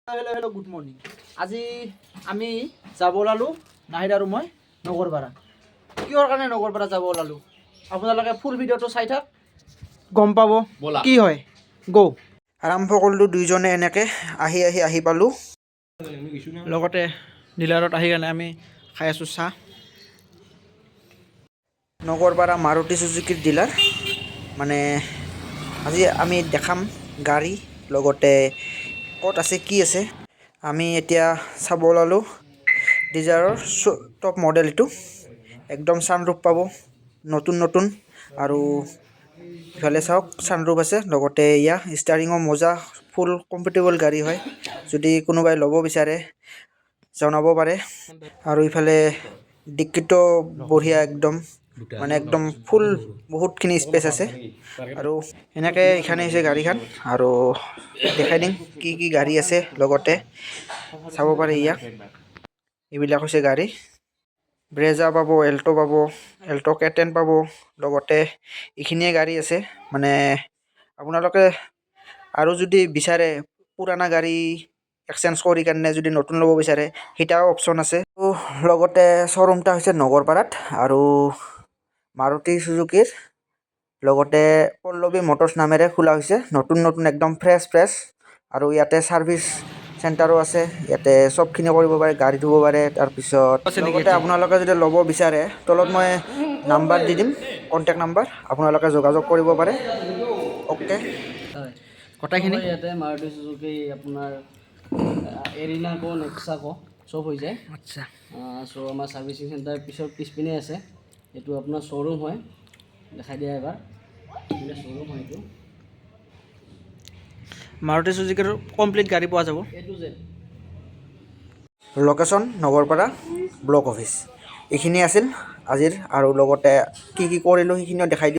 Hello' good morning. আজি আমি যাব ওলালোঁ নাহিদ আৰু মই নগৰপাৰা। কিহৰ কাৰণে নগৰপাৰা যাব ওলালোঁ আপোনালোকে ফুল ভিডিঅ'টো চাই থাক, গম পাব কি হয়। গো আৰম্ভ কৰিলোঁ দুইজনে এনেকৈ আহি পালোঁ। লগতে ডিলাৰত আহি কেনে আমি খাই আছোঁ চাহ। নগৰপাৰা মাৰুতি চুজুকিৰ ডিলাৰ। মানে আজি আমি দেখাম গাড়ী, লগতে ক'ত আছে কি আছে। আমি এতিয়া চাব ওলালোঁ ডিজায়াৰৰ টপ মডেল। এইটো একদম ছানৰুফ পাব, নতুন আৰু ইফালে চাওক ছানৰুফ আছে। লগতে ষ্টাৰিঙৰ মজা, ফুল কমফৰ্টেবল গাড়ী হয়। যদি কোনোবাই ল'ব বিচাৰে জনাব পাৰে। আৰু ইফালে ডিক্কিটো বঢ়িয়া, একদম ফুল, বহুতখিনি স্পেচ আছে। আৰু এনেকৈ এইখানে হৈছে গাড়ীখন, আৰু দেখাই দিম কি গাড়ী আছে। লগতে চাব পাৰে এইবিলাক হৈছে গাড়ী। ব্ৰেজা পাব, এল্ট' পাব, এল্ট' K10 পাব। লগতে এইখিনিয়ে গাড়ী আছে। মানে আপোনালোকে আৰু যদি বিচাৰে পুৰণা গাড়ী এক্সচেঞ্জ কৰি কাৰণে যদি নতুন ল'ব বিচাৰে সেইটাও অপশ্যন আছে। লগতে শ্ব'ৰুমটা হৈছে নগৰপাৰাত, আৰু মাৰুতি চুজুকিৰ লগতে পল্লৱী মটৰ্ছ নামেৰে খোলা হৈছে। নতুন একদম ফ্ৰেছ। আৰু ইয়াতে ছাৰ্ভিচ চেণ্টাৰো আছে। ইয়াতে চবখিনি কৰিব পাৰে, গাড়ী ধুব পাৰে। তাৰপিছত লগতে আপোনালোকে যদি ল'ব বিচাৰে তলত মই নাম্বাৰ দি দিম, কণ্টেক্ট নাম্বাৰ, আপোনালোকে যোগাযোগ কৰিব পাৰে। অ'কে, গোটেইখিনি ইয়াতে মাৰুতি চুজুকি আপোনাৰ এৰিনা কো নেক্সা কো চব হৈ যায়। আচ্ছা। চ' আমাৰ ছাৰ্ভিচিং চেণ্টাৰ পিছপিনে আছে। এইটো আপোনাৰ শ্ব'ৰুম হয়, দেখাই দিয়া এবাৰ। শ্ব'ৰুম হয় এইটো। মাৰুতি চুজুকিৰ কমপ্লিট গাড়ী পোৱা যাব। এইটো যে লোকেশ্যন নগৰপাৰা ব্লক অফিচ। এইখিনি আছিল আজিৰ, আৰু লগতে কি কৰিলোঁ সেইখিনিও দেখাই দিওঁ।